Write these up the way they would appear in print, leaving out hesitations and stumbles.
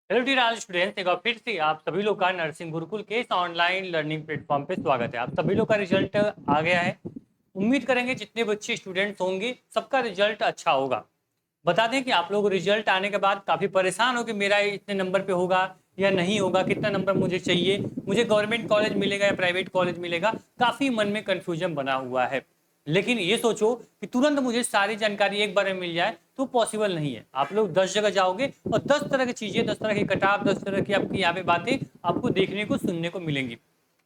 Hello dear all students, एक बार फिर से आप सभी लोग का नर्सिंग गुरुकुल के इस ऑनलाइन लर्निंग प्लेटफॉर्म पे स्वागत है। आप सभी लोग का रिजल्ट आ गया है। उम्मीद करेंगे जितने बच्चे स्टूडेंट्स होंगे सबका रिजल्ट अच्छा होगा। बता दें कि आप लोग रिजल्ट आने के बाद काफ़ी परेशान हो कि मेरा इतने नंबर पे होगा या नहीं होगा, कितना नंबर मुझे चाहिए, मुझे गवर्नमेंट कॉलेज मिलेगा या प्राइवेट कॉलेज मिलेगा। काफ़ी मन में कन्फ्यूजन बना हुआ है। लेकिन ये सोचो कि तुरंत मुझे सारी जानकारी एक बार में मिल जाए तो पॉसिबल नहीं है। आप लोग 10 जगह जाओगे और 10 तरह की चीज़ें, 10 तरह की किताब, 10 तरह की आपकी यहाँ पे बातें आपको देखने को सुनने को मिलेंगी।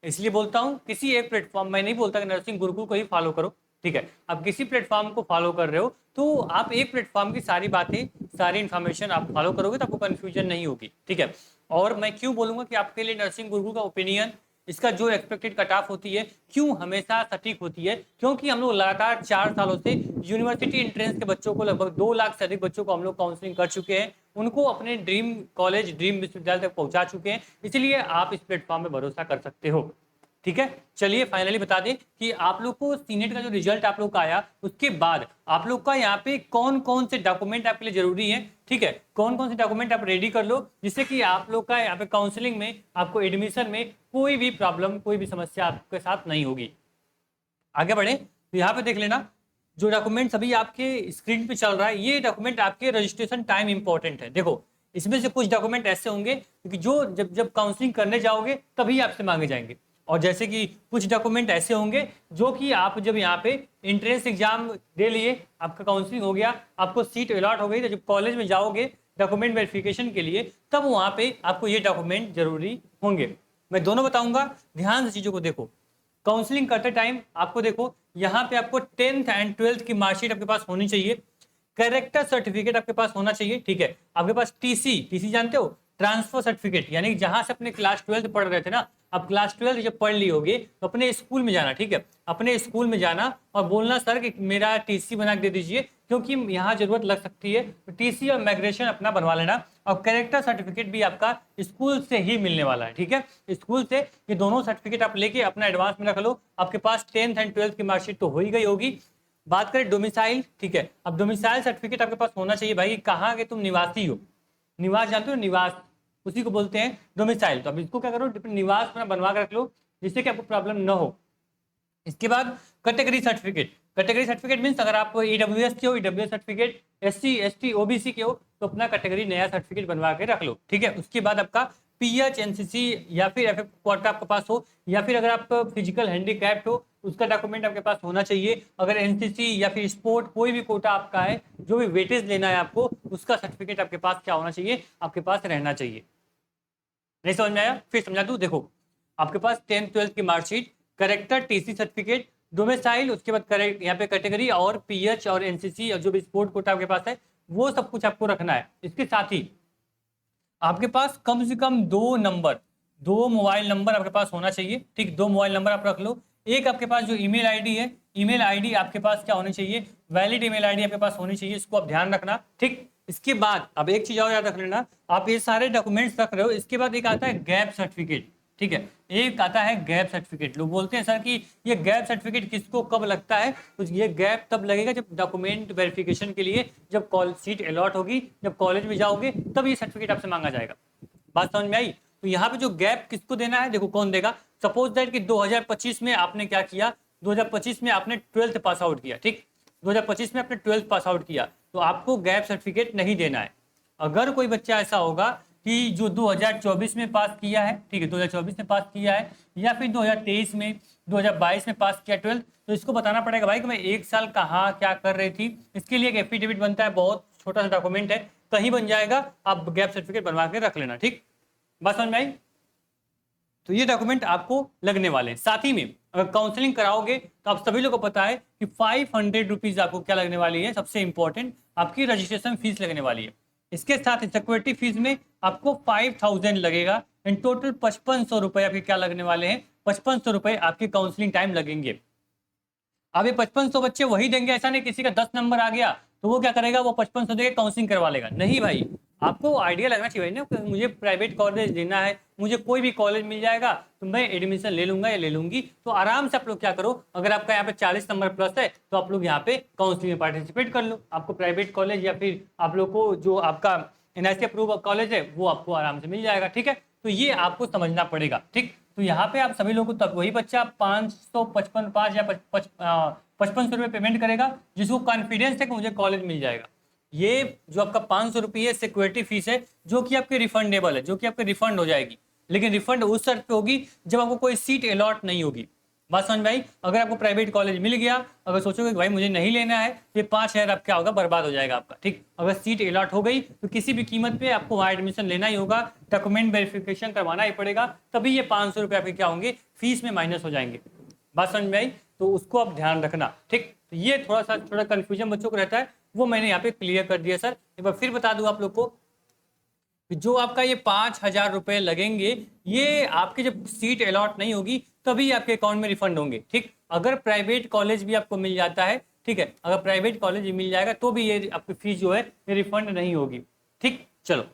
इसलिए बोलता हूँ किसी एक प्लेटफॉर्म, मैं नहीं बोलता कि नर्सिंग गुरुकुल को ही फॉलो करो, ठीक है। आप किसी प्लेटफॉर्म को फॉलो कर रहे हो तो आप एक प्लेटफॉर्म की सारी बातें, सारी इन्फॉर्मेशन आप फॉलो करोगे तो आपको कंफ्यूजन नहीं होगी, ठीक है। और मैं क्यों बोलूंगा कि आपके लिए नर्सिंग गुरुकुल का ओपिनियन, इसका जो एक्सपेक्टेड कट ऑफ होती है क्यों हमेशा सटीक होती है, क्योंकि हम लोग लगातार 4 सालों से यूनिवर्सिटी एंट्रेंस के बच्चों को, लगभग 2 लाख से अधिक बच्चों को हम लोग काउंसलिंग कर चुके हैं, उनको अपने ड्रीम कॉलेज, ड्रीम विश्वविद्यालय तक पहुंचा चुके हैं। इसलिए आप इस प्लेटफॉर्म में भरोसा कर सकते हो, ठीक है। चलिए फाइनली बता दें कि आप लोग को सीनेट का जो रिजल्ट आप लोग का आया उसके बाद आप लोग का यहाँ पे कौन कौन से डॉक्यूमेंट आपके लिए जरूरी है, ठीक है। कौन कौन से डॉक्यूमेंट आप रेडी कर लो जिससे कि आप लोग का यहाँ पे काउंसलिंग में, आपको एडमिशन में कोई भी प्रॉब्लम, कोई भी समस्या आपके साथ नहीं होगी। आगे बढ़े तो यहाँ पे देख लेना, जो डॉक्यूमेंट अभी आपके स्क्रीन पे चल रहा है, ये डॉक्यूमेंट आपके रजिस्ट्रेशन टाइम इंपॉर्टेंट है। देखो इसमें से कुछ डॉक्यूमेंट ऐसे होंगे कि जो जब जब काउंसलिंग करने जाओगे तभी आपसे मांगे जाएंगे, और जैसे कि कुछ डॉक्यूमेंट ऐसे होंगे जो कि आप जब यहाँ पे एंट्रेंस एग्जाम दे लिए, आपका काउंसलिंग हो गया, आपको सीट अलॉट हो गई, तो जब कॉलेज में जाओगे डॉक्यूमेंट वेरिफिकेशन के लिए तब वहाँ पे आपको ये डॉक्यूमेंट जरूरी होंगे। मैं दोनों बताऊंगा, ध्यान से चीजों को देखो। काउंसलिंग करते टाइम आपको देखो यहाँ पे आपको 10th एंड 12th की मार्कशीट आपके पास होनी चाहिए, कैरेक्टर सर्टिफिकेट आपके पास होना चाहिए, ठीक है। आपके पास टीसी, टीसी जानते हो, ट्रांसफर सर्टिफिकेट, यानी जहां से अपने क्लास 12th पढ़ रहे थे ना, आप क्लास 12th जब पढ़ ली होगी तो अपने स्कूल में जाना, ठीक है। अपने स्कूल में जाना और बोलना सर कि मेरा टीसी बना के दे दीजिए, क्योंकि यहाँ जरूरत लग सकती है, तो टीसी और माइग्रेशन अपना बनवा लेना। और कैरेक्टर सर्टिफिकेट भी आपका स्कूल से ही मिलने वाला है, ठीक है। स्कूल से ये दोनों सर्टिफिकेट आप लेके अपना एडवांस में रख लो। आपके पास 10th एंड 12th की मार्कशीट तो हो ही गई होगी। बात करें डोमिसाइल, ठीक है। अब डोमिसाइल सर्टिफिकेट आपके पास होना चाहिए भाई, कहाँ के तुम निवासी हो। निवास जानते हो, निवास, उसी को बोलते हैं डोमिसाइल। तो अब इसको क्या करो, निवास अपना बनवा कर रख लो जिससे कि आपको प्रॉब्लम ना हो। इसके बाद category certificate, category certificate means अगर आप ईडब्ल्यूएस के हो, EWS certificate, SC ST OBC के हो तो अपना कैटेगरी नया सर्टिफिकेट बनवा के रख लो, ठीक है। उसके बाद आपका पीएच एनसीसी या फिर एफएफ कोटा आपके पास हो, या फिर अगर आप फिजिकल हैंडीकैप्ड हो उसका डॉक्यूमेंट आपके पास होना चाहिए। अगर एनसीसी या फिर स्पोर्ट कोई भी कोटा आपका है, जो भी वेटेज लेना है आपको, उसका सर्टिफिकेट आपके पास क्या होना चाहिए, आपके पास रहना चाहिए। नहीं समझ में आया, फिर समझा दूं। देखो आपके पास 10th 12th की marksheet, character, TC certificate, domicile, उसके बाद करेक्ट यहाँ पे कैटेगरी और पीएच और एनसीसी और जो भी स्पोर्ट कोटा आपके पास है वो सब कुछ आपको रखना है। इसके साथ ही आपके पास कम से कम 2 नंबर, 2 मोबाइल नंबर आपके पास होना चाहिए, ठीक। 2 मोबाइल नंबर आप रख लो। एक आपके पास जो ईमेल आईडी है, ईमेल आईडी आपके पास क्या होनी चाहिए, वैलिड ईमेल आईडी आपके पास होनी चाहिए, इसको आप ध्यान रखना, ठीक। इसके बाद अब एक चीज और याद रख लेना, आप ये सारे डॉक्यूमेंट्स रख रहे हो, इसके बाद एक आता है गैप सर्टिफिकेट, ठीक है। एक आता है गैप सर्टिफिकेट। लोग बोलते हैं सर कि ये गैप सर्टिफिकेट किसको कब लगता है, तो ये गैप तब लगेगा जब डॉक्यूमेंट वेरिफिकेशन के लिए, जब कॉलेज सीट अलॉट होगी, जब कॉलेज में जाओगे तब ये सर्टिफिकेट आपसे मांगा जाएगा। बात समझ में आई। तो यहाँ पे जो गैप किसको देना है, देखो कौन देगा। सपोज दैट कि 2025 में आपने क्या किया, 2025 में आपने 12th पास आउट किया, ठीक। 2025 में आपने 12th पास आउट किया तो आपको गैप सर्टिफिकेट नहीं देना है। अगर कोई बच्चा ऐसा होगा कि जो 2024 में पास किया है, ठीक है, 2024 में पास किया है या फिर 2023 में, 2022 में पास किया 12th, तो इसको बताना पड़ेगा भाई कि मैं 1 साल कहाँ क्या कर रही थी। इसके लिए एक एफिडेविट बनता है, बहुत छोटा सा डॉक्यूमेंट है, कहीं बन जाएगा, आप गैप सर्टिफिकेट बनवा के रख लेना, ठीक। बात समझ में आई। तो ये डॉक्यूमेंट आपको लगने वाले हैं। साथ ही में अगर काउंसलिंग कराओगे तो आप सभी लोग को पता है कि 500 रुपीज आपको क्या लगने वाली है, सबसे इंपॉर्टेंट आपकी रजिस्ट्रेशन फीस लगने वाली है। इसके साथ सिक्योरिटी फीस में आपको 5000 लगेगा। इन टोटल 5500 रुपए आपके क्या लगने वाले हैं, 5500 रुपए आपके काउंसलिंग टाइम लगेंगे। अब ये 5500 बच्चे वही देंगे, ऐसा नहीं किसी का 10 नंबर आ गया तो वो क्या करेगा, वो 5500 देके काउंसलिंग करवा लेगा, नहीं भाई। आपको आइडिया लगना चाहिए ना कि मुझे प्राइवेट कॉलेज लेना है, मुझे कोई भी कॉलेज मिल जाएगा तो मैं एडमिशन ले लूंगा या ले लूंगी। तो आराम से आप लोग क्या करो, अगर आपका यहाँ पे 40 नंबर प्लस है तो आप लोग यहाँ पे काउंसलिंग में पार्टिसिपेट कर लो। आपको प्राइवेट कॉलेज या फिर आप लोग को जो आपका NIC अप्रूव कॉलेज है वो आपको आराम से मिल जाएगा। ठीक है, तो ये आपको समझना पड़ेगा। ठीक, तो यहाँ पे आप सभी लोगों को तब वही बच्चा 555 या 5500 रुपये पेमेंट करेगा जिसको कॉन्फिडेंस है कि मुझे कॉलेज मिल जाएगा। ये जो आपका 500 रुपये सिक्योरिटी फीस है जो कि आपके रिफंडेबल है, जो कि आपके रिफंड हो जाएगी, लेकिन रिफंड उस शर्त पे होगी जब आपको कोई सीट अलॉट नहीं होगी। बात समझ में आई? अगर आपको प्राइवेट कॉलेज मिल गया, अगर सोचोगे कि भाई मुझे नहीं लेना है, तो ये 5000 आप क्या होगा, बर्बाद हो जाएगा आपका। ठीक, अगर सीट अलॉट हो गई तो किसी भी कीमत पे आपको वहाँ एडमिशन लेना ही होगा, डॉक्यूमेंट वेरिफिकेशन करवाना ही पड़ेगा, तभी ये 500 रुपये आपके क्या होंगे, फीस में माइनस हो जाएंगे। बात समझ में आई? तो उसको आप ध्यान रखना। ठीक, तो ये थोड़ा कन्फ्यूजन बच्चों को रहता है, वो मैंने यहाँ पे क्लियर कर दिया सर। एक बार फिर बता दूं आप लोग को, जो आपका ये 5000 रुपये लगेंगे, ये आपकी जब सीट अलॉट नहीं होगी तभी आपके अकाउंट में रिफंड होंगे। ठीक, अगर प्राइवेट कॉलेज भी आपको मिल जाता है, ठीक है, अगर प्राइवेट कॉलेज भी मिल जाएगा तो भी ये आपकी फीस जो है ये रिफंड नहीं होगी। ठीक, चलो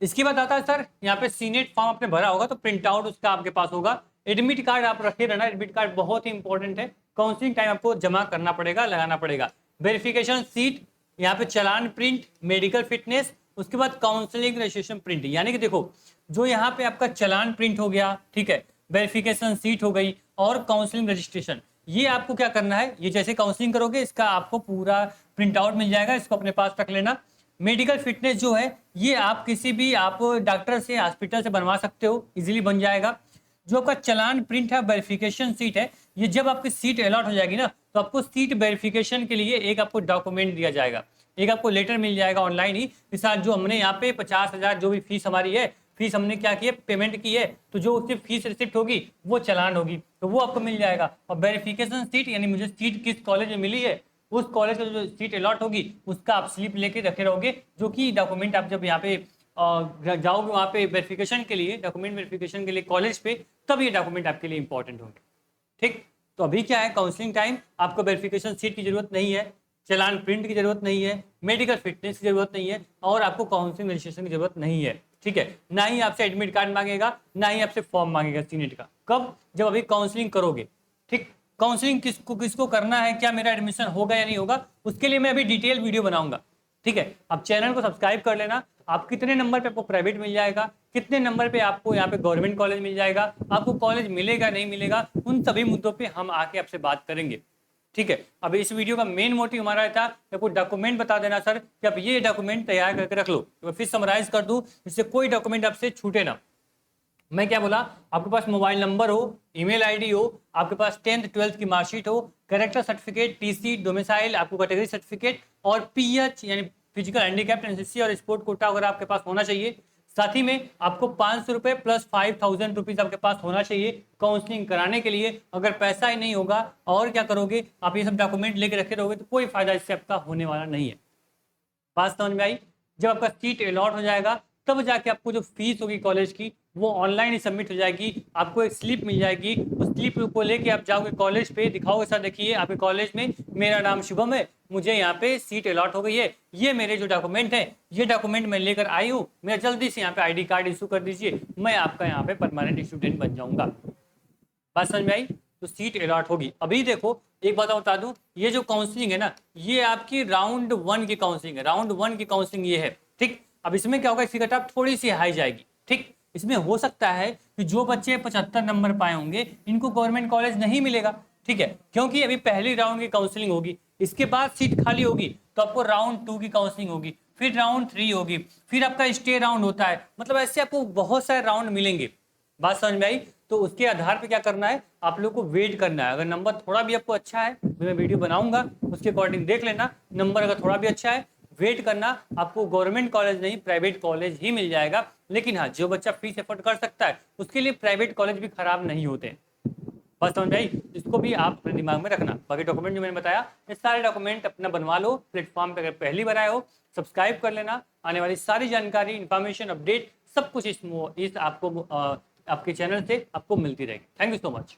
इसके बाद आता है सर, यहाँ पे सीनेट फॉर्म आपने भरा होगा तो प्रिंट आउट उसका आपके पास होगा। एडमिट कार्ड आप रखे रहना, एडमिट कार्ड बहुत ही इंपॉर्टेंट है। काउंसलिंग टाइम आपको जमा करना पड़ेगा, लगाना पड़ेगा। वेरिफिकेशन सीट, यहाँ पे चालान प्रिंट, मेडिकल फिटनेस, उसके बाद काउंसलिंग रजिस्ट्रेशन प्रिंट। यानी कि देखो, जो यहाँ पे आपका चालान प्रिंट हो गया, ठीक है, वेरिफिकेशन सीट हो गई और काउंसलिंग रजिस्ट्रेशन, ये आपको क्या करना है, ये जैसे काउंसलिंग करोगे इसका आपको पूरा प्रिंट आउट मिल जाएगा, इसको अपने पास रख लेना। मेडिकल फिटनेस जो है ये आप किसी भी आप डॉक्टर से, हॉस्पिटल से बनवा सकते हो, इजीली बन जाएगा। जो आपका चालान प्रिंट है, वेरिफिकेशन सीट है, ये जब आपकी सीट अलॉट हो जाएगी ना, तो आपको सीट वेरिफिकेशन के लिए एक आपको डॉक्यूमेंट दिया जाएगा, एक आपको लेटर मिल जाएगा ऑनलाइन ही के साथ, जो हमने यहाँ पे 50,000 जो भी फीस हमारी है, फीस हमने क्या की है, पेमेंट की है, तो जो उसकी फीस रिसिप्ट होगी वो चालान होगी, तो वो आपको मिल जाएगा। और वेरिफिकेशन सीट यानी मुझे सीट किस कॉलेज में मिली है, उस कॉलेज में जो सीट अलॉट होगी उसका आप स्लिप लेके रखे रहोगे, जो कि डॉक्यूमेंट आप जब यहाँ पे जाओगे वहाँ पे वेरिफिकेशन के लिए, डॉक्यूमेंट वेरिफिकेशन के लिए कॉलेज पे, तब ये डॉक्यूमेंट आपके लिए इंपॉर्टेंट होंगे। ठीक, तो अभी क्या है, काउंसलिंग टाइम, आपको वेरिफिकेशन सीट की जरूरत नहीं है, चालान प्रिंट की जरूरत नहीं है, मेडिकल फिटनेस की जरूरत नहीं है, और आपको काउंसलिंग रजिस्ट्रेशन की जरूरत नहीं है। ठीक है, ना ही आपसे एडमिट कार्ड मांगेगा, ना ही आपसे फॉर्म मांगेगा सीनेट का। कब? जब अभी काउंसलिंग करोगे। ठीक, काउंसलिंग किसको करना है, क्या मेरा एडमिशन होगा या नहीं होगा, उसके लिए मैं अभी डिटेल वीडियो बनाऊंगा। ठीक है, आप चैनल को सब्सक्राइब कर लेना। आप कितने नंबर पे आपको प्राइवेट मिल जाएगा, कितने नंबर पे आपको यहाँ पे गवर्नमेंट कॉलेज मिल जाएगा, आपको कॉलेज मिलेगा नहीं मिलेगा, उन सभी मुद्दों पे हम आके आपसे बात करेंगे। ठीक है, अब इस वीडियो का मेन मोटिव हमारा था आपको डॉक्यूमेंट बता देना सर कि आप ये डॉक्यूमेंट तैयार करके रख लो। तो फिर समराइज कर दूं, इससे कोई डॉक्यूमेंट आपसे छूटे ना। मैं क्या बोला, आपके पास मोबाइल नंबर हो, ईमेल आईडी हो, आपके पास 10th 12th की मार्कशीट हो, कैरेक्टर सर्टिफिकेट, टीसी, डोमिसाइल, आपको कैटेगरी सर्टिफिकेट, और पीएच यानी फिजिकल हैंडीकैप्ड, एनसीसी और स्पोर्ट कोटा अगर आपके पास होना चाहिए। साथ ही में आपको 500 रुपये प्लस 5000 रुपीज आपके पास होना चाहिए काउंसलिंग कराने के लिए। अगर पैसा ही नहीं होगा और क्या करोगे, आप ये सब डॉक्यूमेंट लेके रखे रहोगे तो कोई फायदा इससे आपका होने वाला नहीं है। बात समझ में आई? जब आपका सीट अलॉट हो जाएगा तब जाके आपको जो फीस होगी कॉलेज की वो ऑनलाइन ही सबमिट हो जाएगी, आपको एक स्लिप मिल जाएगी। उस स्लिप को लेके आप जाओगे कॉलेज पे, दिखाओगे सर देखिए आपके कॉलेज में मेरा नाम शुभम है, मुझे यहाँ पे सीट अलॉट हो गई है, ये मेरे जो डॉक्यूमेंट है ये डॉक्यूमेंट मैं लेकर आई हूँ, मेरा जल्दी से यहाँ पे ID कार्ड इशू कर दीजिए, मैं आपका यहाँ पे परमानेंट स्टूडेंट बन जाऊंगा। बात समझ में आई? तो सीट अलॉट होगी। अभी देखो एक बात बता दूं, ये जो काउंसलिंग है ना, ये आपकी राउंड 1 की काउंसलिंग है, राउंड 1 की काउंसलिंग ये है। ठीक, अब इसमें क्या होगा, इसकी कट ऑफ थोड़ी सी हाई जाएगी। ठीक, इसमें हो सकता है कि जो बच्चे 75 नंबर पाए होंगे इनको गवर्नमेंट कॉलेज नहीं मिलेगा। ठीक है, क्योंकि अभी पहली राउंड की काउंसलिंग होगी, इसके बाद सीट खाली होगी तो आपको राउंड 2 की काउंसलिंग होगी, फिर राउंड 3 होगी, फिर आपका स्टे राउंड होता है, मतलब ऐसे आपको बहुत सारे राउंड मिलेंगे। बात समझ में आई? तो उसके आधार पे क्या करना है, आप लोग को वेट करना है। अगर नंबर थोड़ा भी आपको अच्छा है, मैं वीडियो बनाऊंगा उसके अकॉर्डिंग देख लेना, नंबर अगर थोड़ा भी अच्छा है वेट करना, आपको गवर्नमेंट कॉलेज नहीं प्राइवेट कॉलेज ही मिल जाएगा। लेकिन हाँ, जो बच्चा फीस एफोर्ड कर सकता है उसके लिए प्राइवेट कॉलेज भी खराब नहीं होते। बस समझ आई? इसको भी आप अपने दिमाग में रखना। बाकी डॉक्यूमेंट जो मैंने बताया ये सारे डॉक्यूमेंट अपना बनवा लो, प्लेटफॉर्म पे अगर पहली बार आए हो सब्सक्राइब कर लेना, आने वाली सारी जानकारी, इन्फॉर्मेशन, अपडेट सब कुछ इस आपको आपके चैनल से आपको मिलती रहेगी। Thank you so much.